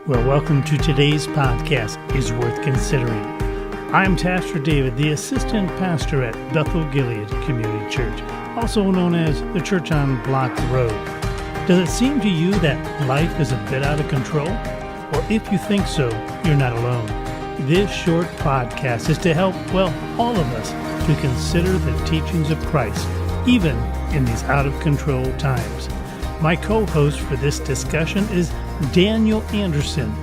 Well, welcome to today's podcast, Is Worth Considering. I'm Pastor David, the assistant pastor at Bethel-Gilead Community Church, also known as the Church on Block Road. Does it seem to you that life is a bit out of control? Or if you think so, you're not alone. This short podcast is to help, all of us to consider the teachings of Christ, even in these out-of-control times. My co-host for this discussion is Daniel Anderson.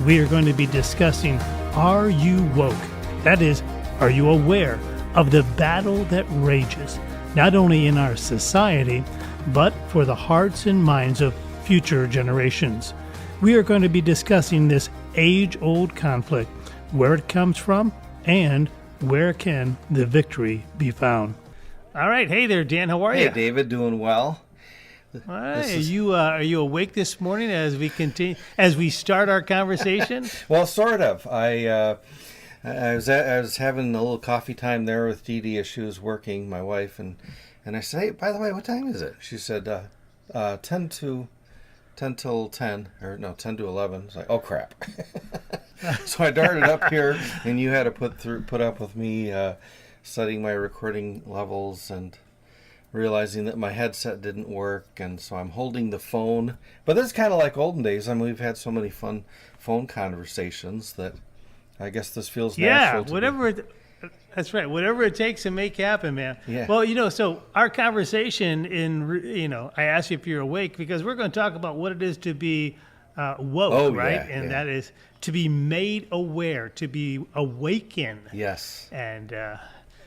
We are going to be discussing, are you woke? That is, are you aware of the battle that rages, not only in our society, but for the hearts and minds of future generations? We are going to be discussing this age-old conflict, where it comes from, and where can the victory be found. All right. Hey there, Dan. How are you? Hey, David. Doing well. Are you awake this morning as we start our conversation? Well, sort of. I was having a little coffee time there with Dee Dee as she was working, my wife, and I said, hey, by the way, what time is it? She said 10 till 10, or no, 10 to 11. It's like, oh crap. So I darted up here, and you had to put up with me setting my recording levels and realizing that my headset didn't work, and so I'm holding the phone. But this is kind of like olden days. I mean, we've had so many fun phone conversations that I guess this feels natural to me. That's right. Whatever it takes to make happen, man. Yeah. Well, so our conversation I asked you if you're awake because we're going to talk about what it is to be woke, right? Yeah, and that is to be made aware, to be awakened. Yes. And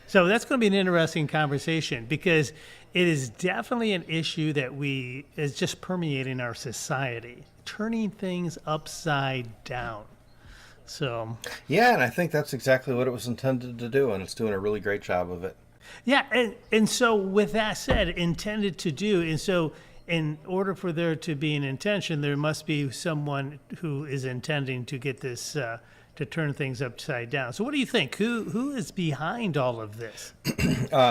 so that's going to be an interesting conversation because it is definitely an issue that is just permeating our society, turning things upside down. So yeah, and I think that's exactly what it was intended to do, and it's doing a really great job of it. Yeah, and so with that said, intended to do, and so in order for there to be an intention, there must be someone who is intending to get this to turn things upside down. So what do you think? Who is behind all of this?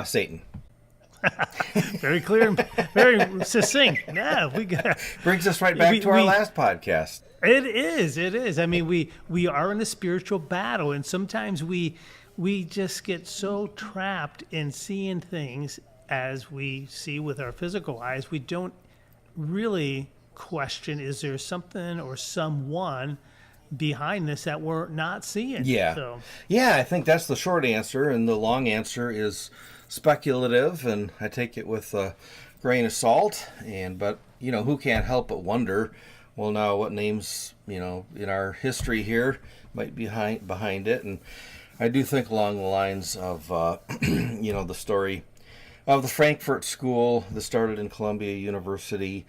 Satan. Very clear, very succinct. Yeah, brings us right back to our last podcast. It is. I mean, we are in a spiritual battle, and sometimes we just get so trapped in seeing things as we see with our physical eyes. We don't really question, is there something or someone behind this that we're not seeing? Yeah. Yeah, I think that's the short answer, and the long answer is speculative, and I take it with a grain of salt. But who can't help but wonder, well, now what names in our history here might be behind it? And I do think along the lines of the story of the Frankfurt School that started in Columbia University,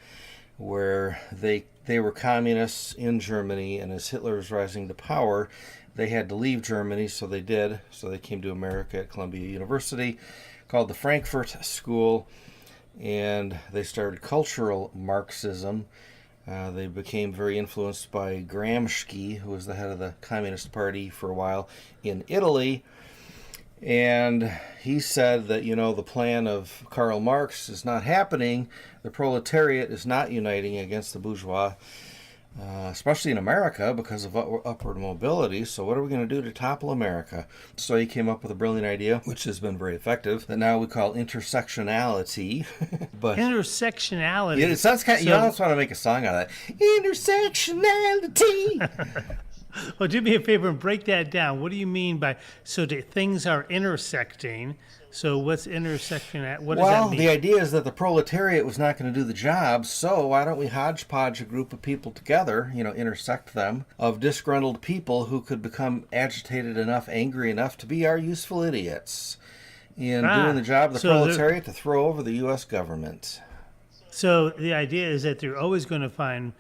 where they were communists in Germany, and as Hitler was rising to power, they had to leave Germany, so they did. So they came to America at Columbia University, called the Frankfurt School, and they started cultural Marxism. They became very influenced by Gramsci, who was the head of the Communist Party for a while in Italy. And he said that, the plan of Karl Marx is not happening. The proletariat is not uniting against the bourgeois, especially in America because of upward mobility. So what are we going to do to topple America? So he came up with a brilliant idea, which has been very effective, that now we call intersectionality. But intersectionality. Yeah, it sounds kind of, you almost want to make a song out of that. Intersectionality. Well, do me a favor and break that down. What do you mean by, so things are intersecting? So what's intersection? What does that mean? Well, the idea is that the proletariat was not going to do the job, so why don't we hodgepodge a group of people together, intersect them, of disgruntled people who could become agitated enough, angry enough to be our useful idiots in doing the job of the proletariat to throw over the U.S. government. So the idea is that they're always going to find,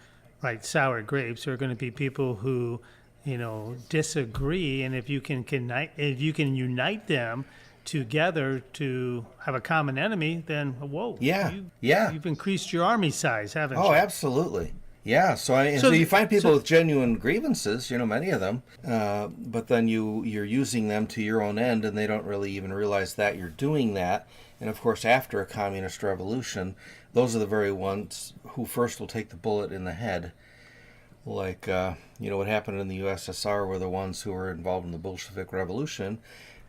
sour grapes. There are going to be people who, disagree, and if you can unite them together to have a common enemy, then you've increased your army size, haven't you? Oh, absolutely. Yeah, so you find people with genuine grievances, many of them, but then you're using them to your own end, and they don't really even realize that you're doing that. And of course, after a communist revolution, those are the very ones who first will take the bullet in the head like what happened in the USSR were the ones who were involved in the Bolshevik Revolution.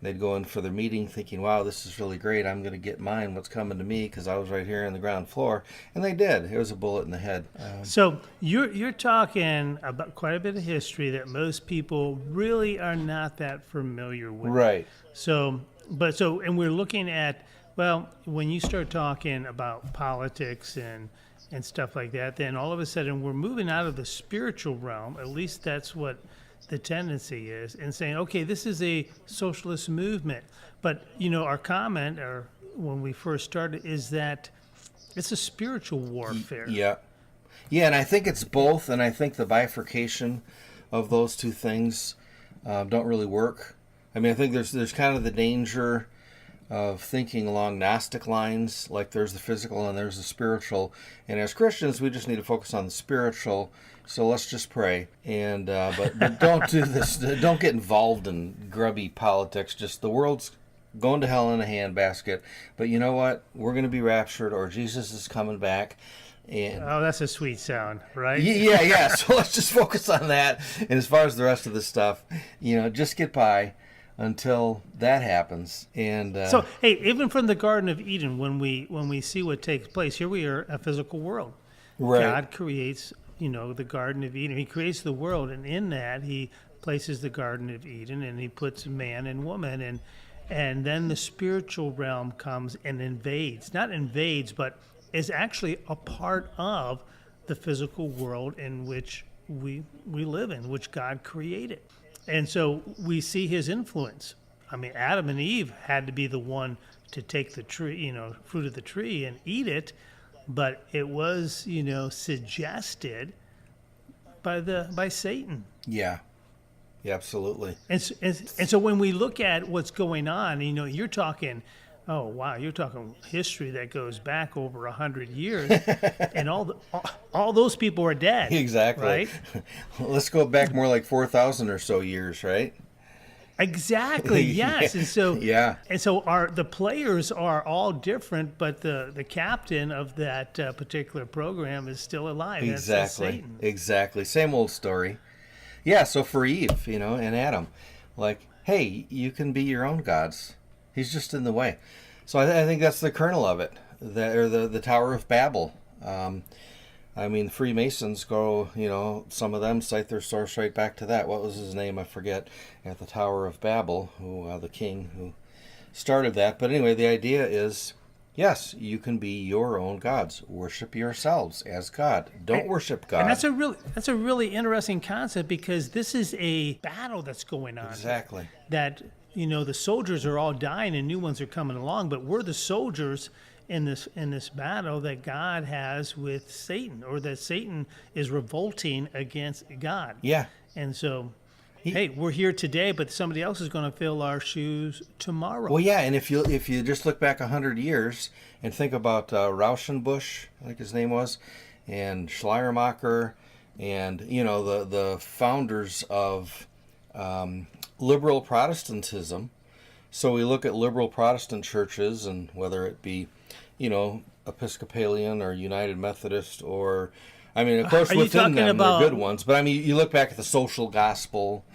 They'd go in for their meeting thinking, wow, this is really great. I'm going to get mine. What's coming to me? Because I was right here on the ground floor. And they did. It was a bullet in the head. So you're talking about quite a bit of history that most people really are not that familiar with. Right. And we're looking at, well, when you start talking about politics and stuff like that, then all of a sudden we're moving out of the spiritual realm. At least that's what the tendency is, and saying, okay, this is a socialist movement. But, our comment, or when we first started, is that it's a spiritual warfare. Yeah. Yeah, and I think it's both, and I think the bifurcation of those two things don't really work. I mean, I think there's kind of the danger of thinking along Gnostic lines, like there's the physical and there's the spiritual. And as Christians, we just need to focus on the spiritual. So let's just pray. And but don't do this. Don't get involved in grubby politics. Just the world's going to hell in a handbasket. But you know what? We're going to be raptured, or Jesus is coming back. And that's a sweet sound, right? Yeah. So let's just focus on that. And as far as the rest of the stuff, just get by until that happens. And so, hey, even from the Garden of Eden, when we see what takes place, here we are, a physical world. Right. God creates, the Garden of Eden. He creates the world, and in that, he places the Garden of Eden, and he puts man and woman, and then the spiritual realm comes and invades. Not invades, but is actually a part of the physical world in which we live in, which God created. And so we see his influence. I mean, Adam and Eve had to be the one to take the tree, fruit of the tree and eat it, but it was, suggested by Satan. Yeah, absolutely. And so when we look at what's going on, you're talking, oh wow, you're talking history that goes back over 100 years, and all those people are dead. Exactly. Right? Let's go back more like 4,000 or so years, right? Exactly. Yes. And so the players are all different, but the captain of that particular program is still alive. Exactly. That's Satan. Exactly. Same old story. Yeah. So for Eve, and Adam, like, hey, you can be your own gods. He's just in the way. So I think that's the kernel of it, or the Tower of Babel. Freemasons go, some of them cite their source right back to that. What was his name? I forget. At the Tower of Babel, the king who started that. But anyway, the idea is, yes, you can be your own gods. Worship yourselves as God. Don't worship God. And that's a really interesting concept, because this is a battle that's going on. Exactly. That the soldiers are all dying and new ones are coming along, but we're the soldiers in this battle that God has with Satan, or that Satan is revolting against God. Yeah. And so, hey, we're here today, but somebody else is going to fill our shoes tomorrow. Well, yeah, and if you just look back 100 years and think about Rauschenbusch, I think his name was, and Schleiermacher, and the founders of liberal Protestantism. So we look at liberal Protestant churches, and whether it be, Episcopalian or United Methodist, or, of course, within them, they're good ones. But, you look back at the social gospel.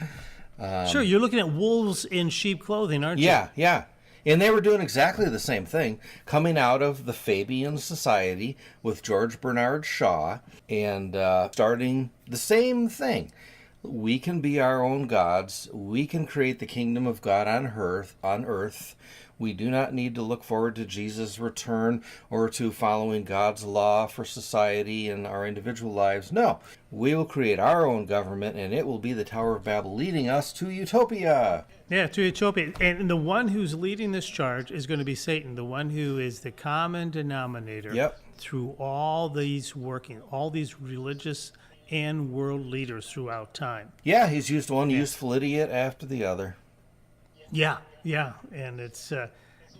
Sure, you're looking at wolves in sheep clothing, aren't you? Yeah. And they were doing exactly the same thing, coming out of the Fabian Society with George Bernard Shaw, and starting the same thing. We can be our own gods. We can create the kingdom of God on earth. We do not need to look forward to Jesus' return or to following God's law for society and our individual lives. No, we will create our own government, and it will be the Tower of Babel leading us to utopia. Yeah, to utopia. And the one who's leading this charge is going to be Satan, the one who is the common denominator through all these religious and world leaders throughout time. Yeah, he's used one useful idiot after the other. Yeah, and it's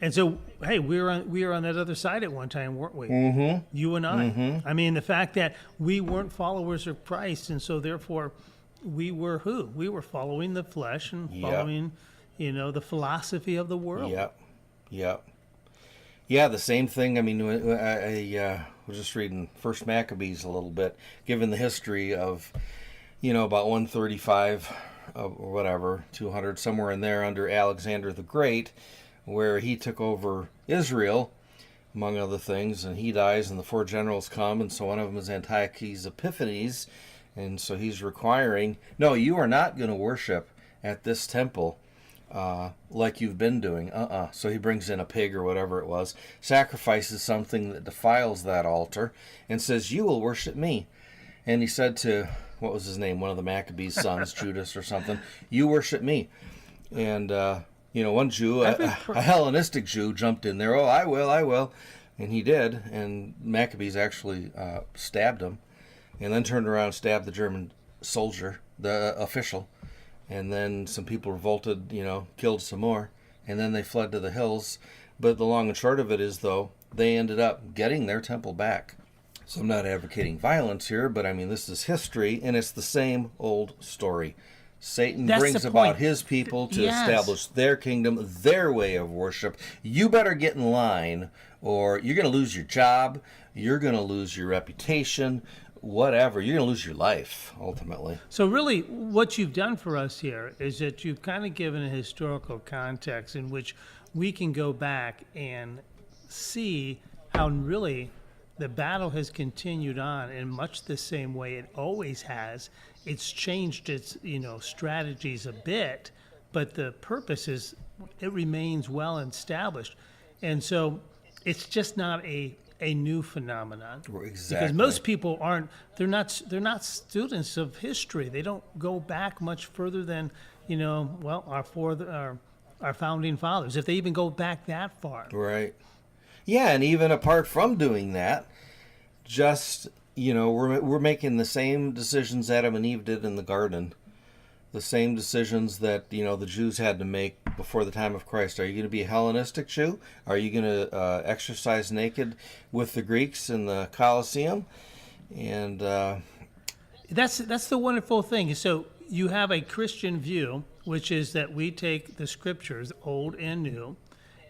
and so hey, we were on that other side at one time, weren't we? Mm-hmm. You and I. Mm-hmm. The fact that we weren't followers of Christ, and so therefore we were who? We were following the flesh and following, the philosophy of the world. Yep. Yeah, the same thing. I was just reading First Maccabees a little bit, given the history of about 135 or whatever, 200, somewhere in there under Alexander the Great, where he took over Israel, among other things, and he dies, and the 4 generals come, and so one of them is Antiochus Epiphanes, and so he's requiring, no, you are not going to worship at this temple like you've been doing. So he brings in a pig or whatever it was, sacrifices something that defiles that altar, and says, you will worship me. And he said to, what was his name, one of the Maccabees' sons, Judas or something, you worship me. And, one Jew, a Hellenistic Jew, jumped in there, I will. And he did, and Maccabees actually stabbed him, and then turned around and stabbed the German soldier, the official. And then some people revolted, killed some more, and then they fled to the hills. But the long and short of it is, though, they ended up getting their temple back. So I'm not advocating violence here, but I mean, this is history, and it's the same old story. Satan brings about his people to establish their kingdom, their way of worship. You better get in line, or you're going to lose your job, you're going to lose your reputation, whatever. You're going to lose your life, ultimately. So really, what you've done for us here is that you've kind of given a historical context in which we can go back and see how really the battle has continued on in much the same way it always has. It's changed its, strategies a bit, but the purpose is it remains well established. And so it's just not a new phenomenon. Exactly. Because most people they're not students of history. They don't go back much further than, our founding fathers, if they even go back that far. Right. Yeah, and even apart from doing that, just, we're making the same decisions Adam and Eve did in the garden. The same decisions that, the Jews had to make before the time of Christ. Are you going to be a Hellenistic Jew? Are you going to exercise naked with the Greeks in the Colosseum? And that's the wonderful thing. So you have a Christian view, which is that we take the scriptures, old and new,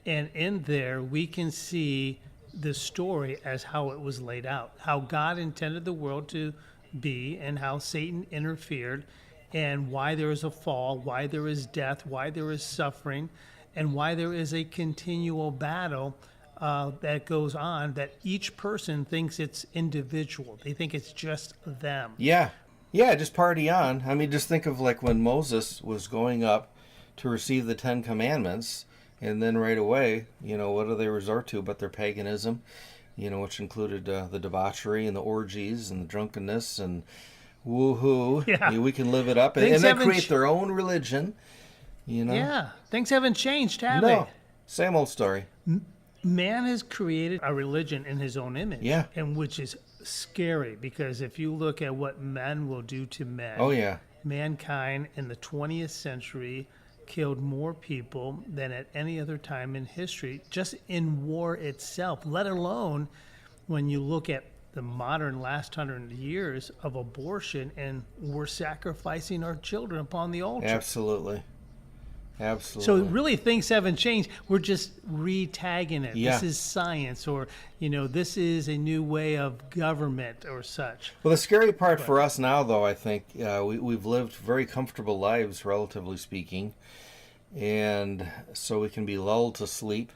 and in there we can see the story as how it was laid out, how God intended the world to be, and how Satan interfered, and why there is a fall, why there is death, why there is suffering, and why there is a continual battle that goes on, that each person thinks it's individual. They think it's just them. Yeah, just party on. I mean, just think of like when Moses was going up to receive the 10 Commandments, and then right away, what do they resort to but their paganism, which included the debauchery and the orgies and the drunkenness and woohoo. Yeah. We can live it up. And they create their own religion, Yeah, things haven't changed, have they? they? No, same old story. Man has created a religion in his own image. Yeah. And which is scary, because if you look at what men will do to men. Oh, yeah. Mankind in the 20th century killed more people than at any other time in history, just in war itself, let alone when you look at the modern last 100 years of abortion, and we're sacrificing our children upon the altar. Absolutely. So really things haven't changed. We're just re-tagging it. Yeah. This is science, or, this is a new way of government or such. Well, the scary part for us now, though, I think, we've lived very comfortable lives, relatively speaking, and so we can be lulled to sleep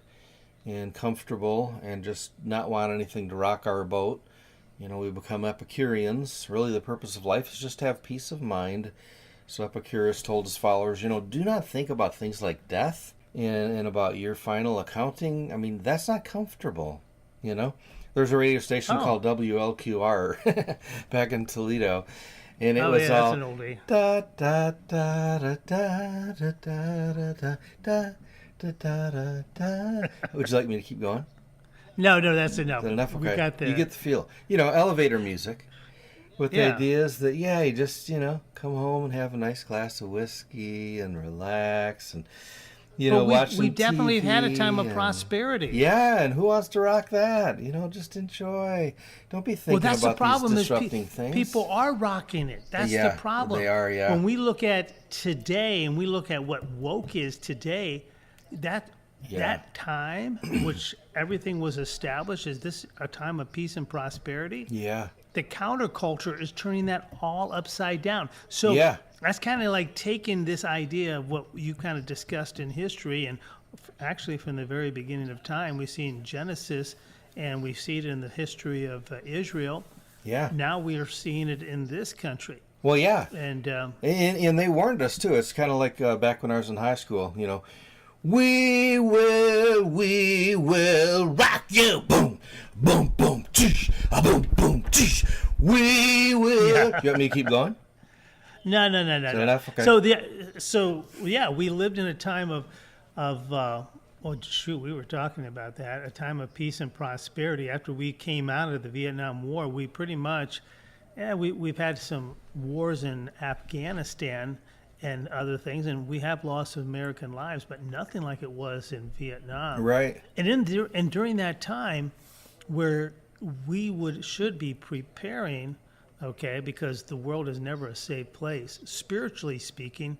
and comfortable and just not want anything to rock our boat. We become Epicureans. Really, the purpose of life is just to have peace of mind. So Epicurus told his followers, do not think about things like death and about your final accounting. I mean, that's not comfortable, There's a radio station called WLQR back in Toledo, and it was all... that's an oldie. Da, da, da, da, da, da, da, da, da, da, da, da. Would you like me to keep going? No, that's enough. Is that enough? Okay. We got You get the feel. Elevator music. With the idea is that, you just, come home and have a nice glass of whiskey and relax and, watch some We definitely TV had a time of prosperity. Yeah, and who wants to rock that? Just enjoy. Don't be thinking that's about the problem, these disrupting things. People are rocking it. That's the problem. They are, yeah. When we look at today and we look at what woke is today, that time, which everything was established, is this a time of peace and prosperity? Yeah. the counterculture is turning that all upside down. So Yeah. that's kind of like taking this idea of what you kind of discussed in history, and actually from the very beginning of time, we see in Genesis, and we see it in the history of Israel. Yeah. Now we are seeing it in this country. Well, yeah. And they warned us, too. It's kind of like back when I was in high school, you know. We will rock you. Boom, boom, boom, tish, boom, boom, tish. We will. Yeah. You want me to keep going? No. Enough? Okay. So we lived in a time of we were talking about that, a time of peace and prosperity. After we came out of the Vietnam War, we pretty much, we've had some wars in Afghanistan and other things, and we have lost American lives, but nothing like it was in Vietnam. Right. And during that time, where we should be preparing, okay, because the world is never a safe place. Spiritually speaking,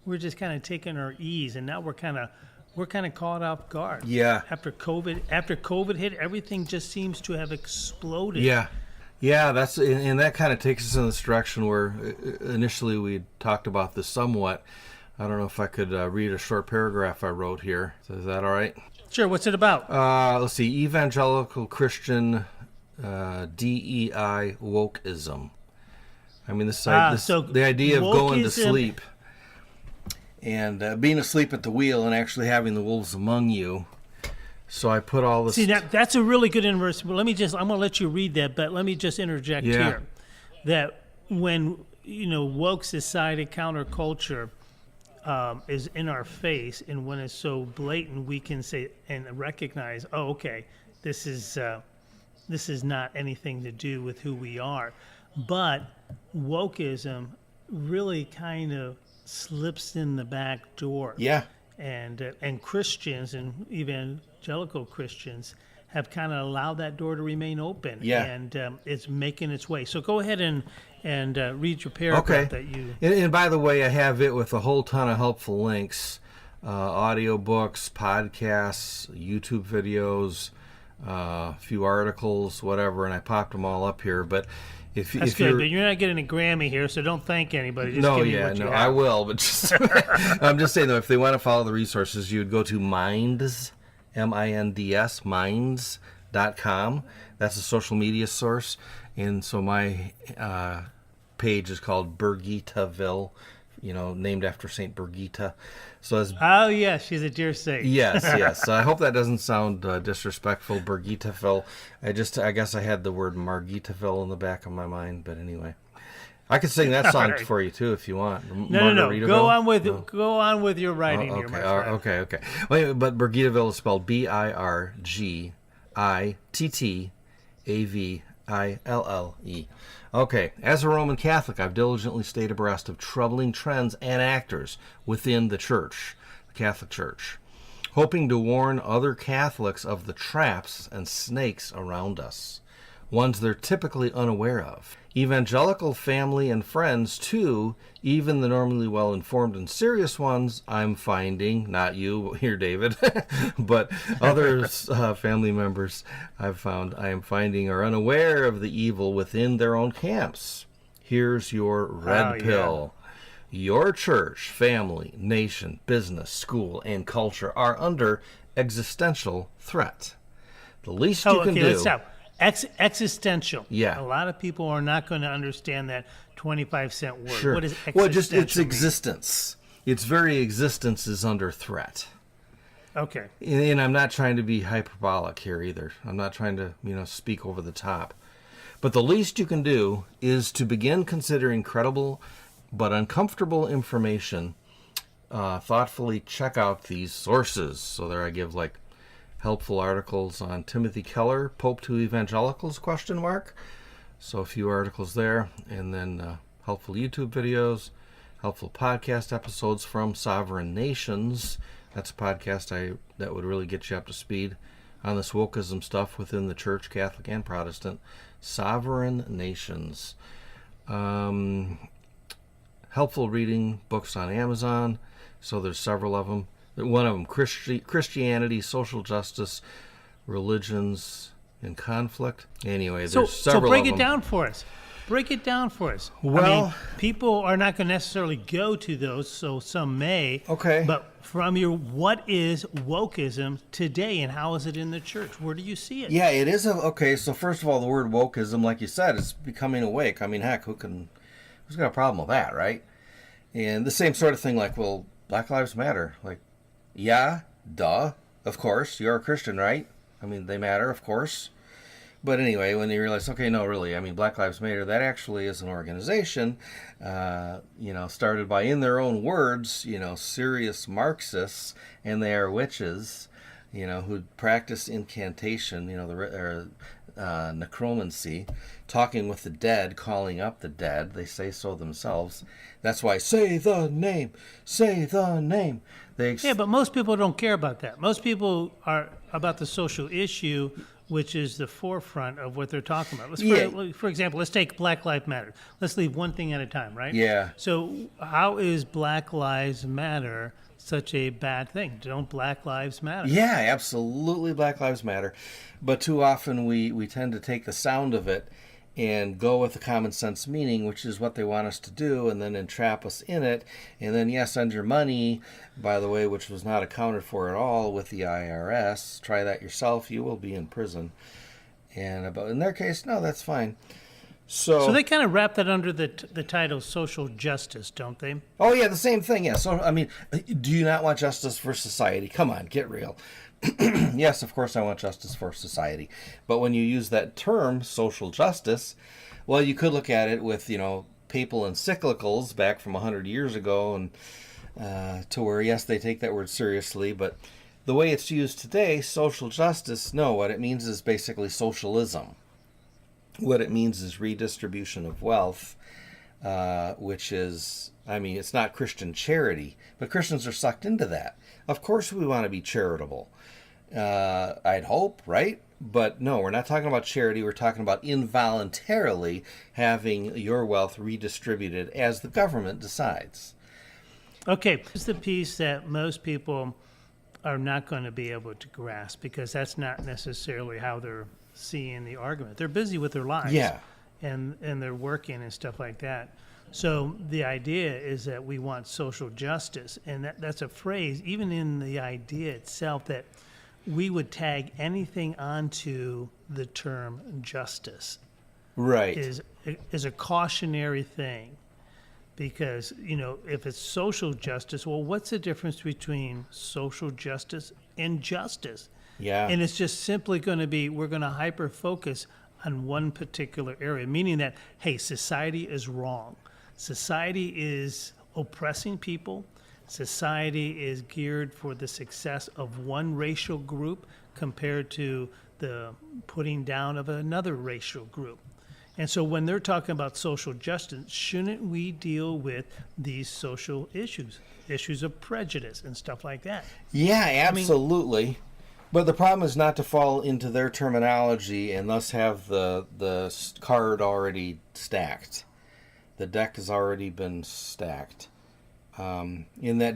we're just kind of taking our ease, and now we're kind of caught off guard. Yeah. After COVID hit, everything just seems to have exploded. Yeah. Yeah, and that kind of takes us in this direction where initially we talked about this somewhat. I don't know if I could read a short paragraph I wrote here. So is that all right? Sure. What's it about? Let's see. Evangelical Christian DEI wokeism. I mean, the idea of going to sleep and being asleep at the wheel and actually having the wolves among you. So I put all this. See, that's a really good inverse. But I'm going to let you read that, but let me just interject here. That when, woke society, counterculture is in our face, and when it's so blatant, we can say and recognize, oh, okay, this is not anything to do with who we are. But wokeism really kind of slips in the back door. Yeah. And Christians and evangelical Christians have kind of allowed that door to remain open. Yeah. And it's making its way. So go ahead and read your paragraph that you... And by the way, I have it with a whole ton of helpful links, audio books, podcasts, YouTube videos, a few articles, whatever, and I popped them all up here. But That's good, but you're not getting a Grammy here, so don't thank anybody. Just give me what you have. I will, but just, I'm just saying, though, if they want to follow the resources, you would go to Minds, M-I-N-D-S, Minds.com. That's a social media source, and so my page is called Birgittaville, named after St. Birgitta. So oh, yes, she's a dear saint. Yes. So I hope that doesn't sound disrespectful, Birgittaville. I guess I had the word Margitaville in the back of my mind, but anyway. I could sing that song for you, too, if you want. No. Go on with your writing here, my friend. Okay. Well, but Birgittaville is spelled Birgittaville. Okay, as a Roman Catholic, I've diligently stayed abreast of troubling trends and actors within the Church, the Catholic Church, hoping to warn other Catholics of the traps and snakes around us, ones they're typically unaware of. Evangelical family and friends, too, even the normally well-informed and serious ones, I'm finding, not you here, David, but others, family members I am finding are unaware of the evil within their own camps. Here's your red pill. Your church, family, nation, business, school, and culture are under existential threat. The least you can do... Let's stop. Existential. Yeah. A lot of people are not going to understand that 25-cent word. Sure. What is existential? Well, just its existence. Its very existence is under threat. Okay. And I'm not trying to be hyperbolic here either. I'm not trying to, speak over the top. But the least you can do is to begin considering credible but uncomfortable information. Thoughtfully check out these sources. So there I give helpful articles on Timothy Keller, Pope to Evangelicals, ? So a few articles there, and then helpful YouTube videos, helpful podcast episodes from Sovereign Nations. That's a podcast that would really get you up to speed on this wokeism stuff within the Church, Catholic and Protestant. Sovereign Nations. Helpful reading books on Amazon. So there's several of them. One of them, Christianity, Social Justice, Religions, in conflict. Anyway, So there's several break of it them. down for us. Break it down for us. Well- people are not going to necessarily go to those, so some may. Okay. But from what is wokeism today, and how is it in the church? Where do you see it? Yeah, it is okay. So first of all, the word wokeism, like you said, is becoming awake. I mean, heck, who's got a problem with that, right? And the same sort of thing, like, well, Black Lives Matter. Like, yeah, duh, of course, you're a Christian, right? I mean, they matter, of course. But anyway, when you realize, okay, no, really, I mean, Black Lives Matter, that actually is an organization, started by, in their own words, serious Marxists, and they are witches, who practice incantation, necromancy, talking with the dead, calling up the dead. They say so themselves. That's why, say the name, say the name. Yeah, but most people don't care about that. Most people are about the social issue, which is the forefront of what they're talking about. For example, let's take Black Lives Matter. Let's leave one thing at a time, right? Yeah. So how is Black Lives Matter such a bad thing? Don't Black Lives matter? Yeah, absolutely, Black Lives Matter. But too often we tend to take the sound of it and go with the common sense meaning, which is what they want us to do, and then entrap us in it. And then, yes, send your money, by the way, which was not accounted for at all with the IRS. Try that yourself. You will be in prison. And in their case, no, that's fine. So they kind of wrap that under the title social justice, don't they? Oh, yeah, the same thing, yeah. So, I mean, do you not want justice for society? Come on, get real. Yes, of course I want justice for society. But when you use that term, social justice, well, you could look at it with, papal encyclicals back from 100 years ago, and to where, yes, they take that word seriously, but the way it's used today, social justice, no, what it means is basically socialism. What it means is redistribution of wealth, which is, it's not Christian charity, but Christians are sucked into that. Of course we want to be charitable. I'd hope, right? But no, we're not talking about charity. We're talking about involuntarily having your wealth redistributed as the government decides. Okay, this is the piece that most people are not going to be able to grasp, because that's not necessarily how they're seeing the argument. They're busy with their lives. Yeah. And they're working and stuff like that. So the idea is that we want social justice, and that's a phrase, even in the idea itself, that we would tag anything onto the term justice. Right. Is a cautionary thing, because, if it's social justice, well, what's the difference between social justice and justice? Yeah. And it's just simply going to be, we're going to hyper-focus on one particular area, meaning that, hey, society is wrong. Society is oppressing people. Society is geared for the success of one racial group compared to the putting down of another racial group. And so when they're talking about social justice, shouldn't we deal with these social issues of prejudice and stuff like that? Yeah, absolutely. But the problem is not to fall into their terminology and thus have the card already stacked. The deck has already been stacked. In that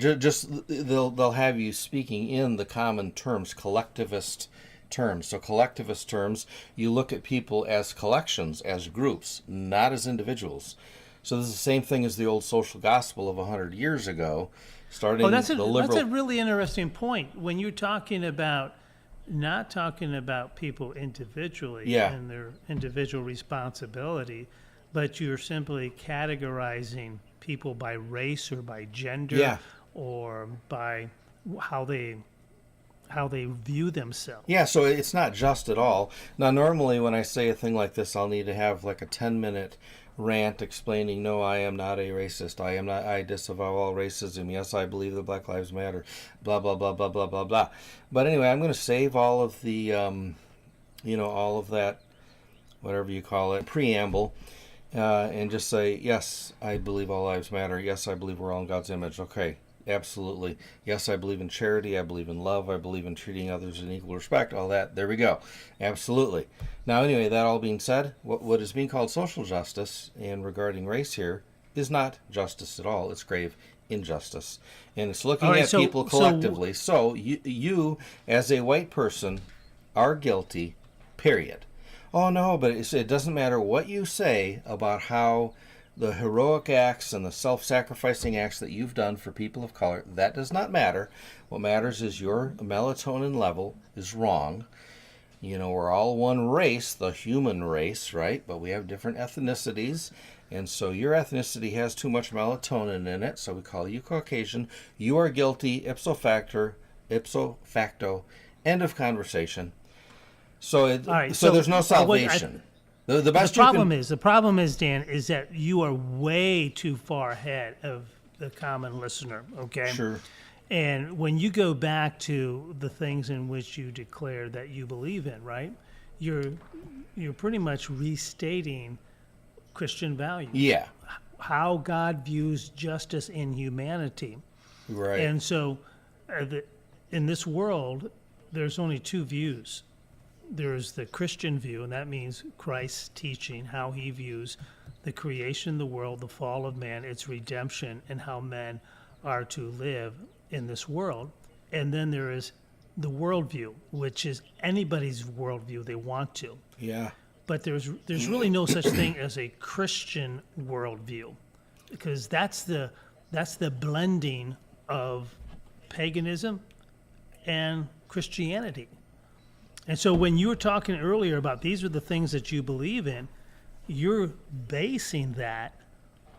they'll have you speaking in the common terms, collectivist terms. So collectivist terms, you look at people as collections, as groups, not as individuals. So this is the same thing as the old social gospel of 100 years ago. That's a really interesting point. When you're talking about not talking about people individually and their individual responsibility, but you're simply categorizing people by race or by gender or by how they view themselves. Yeah, so it's not just at all. Now, normally when I say a thing like this, I'll need to have like a 10-minute rant explaining, no, I am not a racist. I disavow all racism. Yes, I believe that Black Lives Matter. Blah, blah, blah, blah, blah, blah, blah. But anyway, I'm going to save all of the, all of that, whatever you call it, preamble, and just say, yes, I believe all lives matter. Yes, I believe we're all in God's image. Okay, absolutely. Yes, I believe in charity. I believe in love. I believe in treating others in equal respect. All that. There we go. Absolutely. Now, anyway, that all being said, what is being called social justice and regarding race here is not justice at all. It's grave injustice. And it's looking at people collectively. So you, as a white person, are guilty, period. Oh, no, but it doesn't matter what you say about how the heroic acts and the self-sacrificing acts that you've done for people of color, that does not matter. What matters is your melatonin level is wrong. You know, we're all one race, the human race, right? But we have different ethnicities. And so your ethnicity has too much melatonin in it, so we call you Caucasian. You are guilty, ipso facto, end of conversation. So there's no salvation. The problem is, Dan, is that you are way too far ahead of the common listener, okay? Sure. And when you go back to the things in which you declare that you believe in, right? You're pretty much restating Christian values. Yeah. How God views justice in humanity. Right. And so in this world, there's only two views. There's the Christian view, and that means Christ's teaching, how he views the creation of the world, the fall of man, its redemption, and how men are to live in this world. And then there is the worldview, which is anybody's worldview they want to. Yeah. But there's really no such thing as a Christian worldview, because that's the blending of paganism and Christianity. And so when you were talking earlier about these are the things that you believe in, you're basing that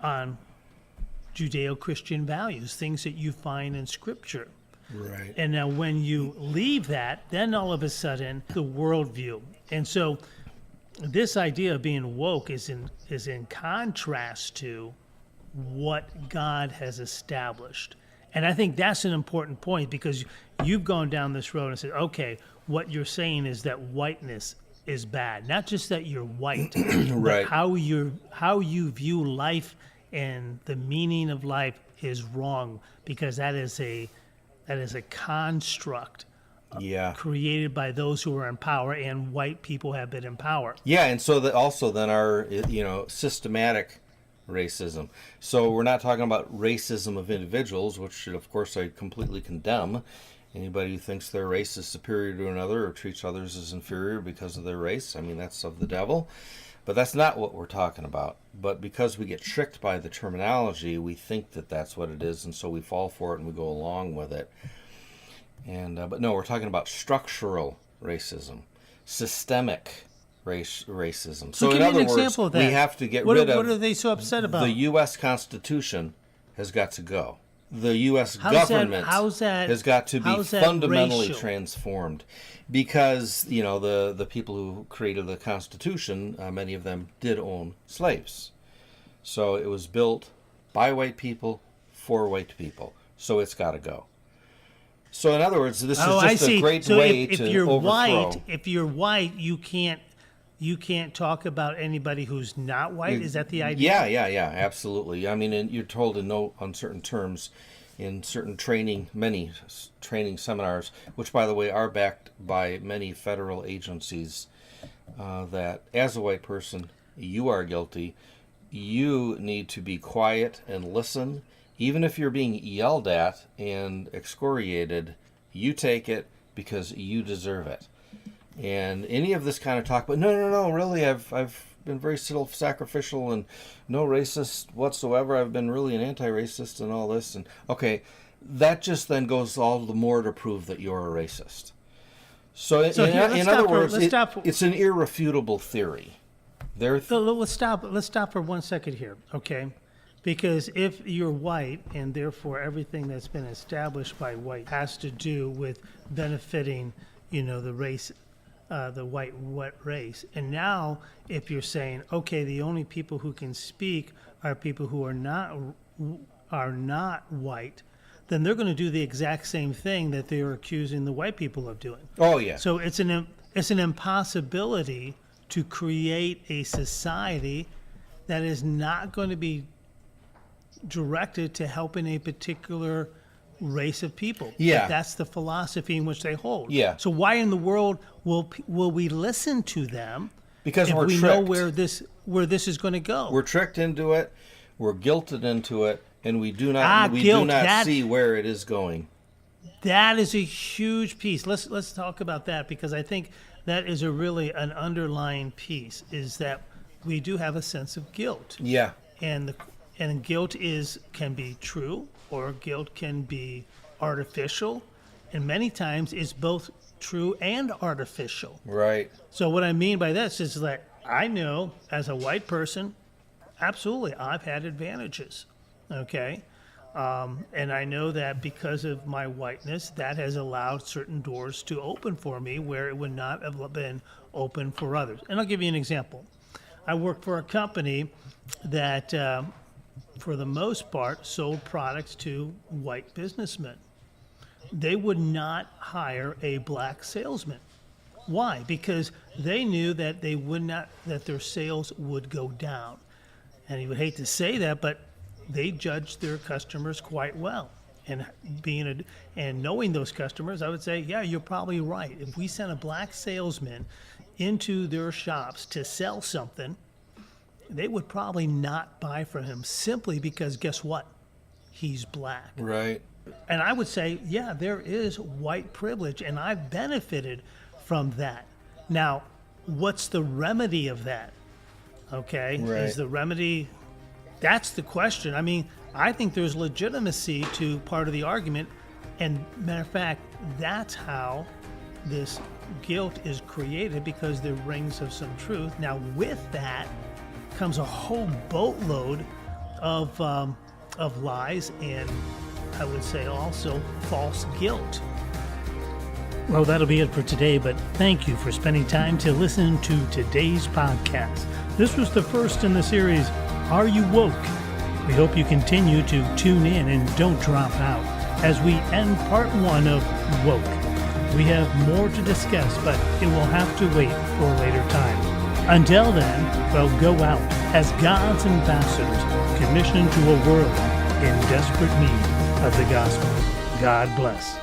on Judeo-Christian values, things that you find in Scripture. Right. And now when you leave that, then all of a sudden the worldview. And so this idea of being woke is in contrast to what God has established. And I think that's an important point, because you've gone down this road and said, okay, what you're saying is that whiteness is bad. Not just that you're white, right. but how you view life and the meaning of life is wrong, because that is a construct created by those who are in power, and white people have been in power. Yeah, and so that also then our systematic racism. So we're not talking about racism of individuals, which of course I completely condemn. Anybody who thinks their race is superior to another or treats others as inferior because of their race, I mean, that's of the devil. But that's not what we're talking about. But because we get tricked by the terminology, we think that that's what it is, and so we fall for it and we go along with it. And but no, we're talking about structural racism, systemic racism. So in other words, we have to get rid of. What are they so upset about? The U.S. Constitution has got to go. The U.S. government has got to be fundamentally transformed, because the people who created the Constitution, many of them did own slaves. So it was built by white people for white people. So it's got to go. So in other words, this is just a great way to overthrow. If you're white, you can't talk about anybody who's not white. Is that the idea? Yeah, absolutely. I mean, you're told in no uncertain terms in certain many training seminars, which, by the way, are backed by many federal agencies, that as a white person, you are guilty. You need to be quiet and listen. Even if you're being yelled at and excoriated, you take it because you deserve it. And any of this kind of talk, but no, really, I've been very self-sacrificial and no racist whatsoever. I've been really an anti-racist and all this. And okay, that just then goes all the more to prove that you're a racist. So in other words, it's an irrefutable theory. Let's stop for 1 second here, okay? Because if you're white, and therefore everything that's been established by white has to do with benefiting, the race, the white race. And now, if you're saying, okay, the only people who can speak are people who are not white, then they're going to do the exact same thing that they're accusing the white people of doing. Oh yeah. So it's an impossibility to create a society that is not going to be directed to helping a particular race of people. Yeah. That's the philosophy in which they hold. Yeah. So why in the world will we listen to them? Because if we're we tricked. know where this is going to go. We're tricked into it. We're guilted into it, and we do not see where it is going. That is a huge piece. Let's talk about that, because I think that is really an underlying piece, is that we do have a sense of guilt. Yeah. And guilt can be true, or guilt can be artificial, and many times it's both true and artificial. Right. So what I mean by this is that I know, as a white person, absolutely, I've had advantages, okay? And I know that because of my whiteness, that has allowed certain doors to open for me where it would not have been open for others. And I'll give you an example. I worked for a company that, for the most part, sold products to white businessmen. They would not hire a black salesman. Why? Because they knew that that their sales would go down. And you would hate to say that, but they judged their customers quite well. And knowing those customers, I would say, yeah, you're probably right. If we sent a black salesman into their shops to sell something, they would probably not buy from him, simply because guess what? He's black. Right. And I would say, yeah, there is white privilege, and I've benefited from that. Now, what's the remedy of that? Okay? Right. Is the remedy, that's the question. I mean, I think there's legitimacy to part of the argument, and matter of fact, that's how this guilt is created, because there rings of some truth. Now, with that comes a whole boatload of lies, and I would say also false guilt. Well, that'll be it for today, but thank you for spending time to listen to today's podcast. This was the first in the series, Are You Woke? We hope you continue to tune in and don't drop out as we end part 1 of Woke. We have more to discuss, but it will have to wait for a later time. Until then, well, go out as God's ambassadors commissioned to a world in desperate need of the gospel. God bless.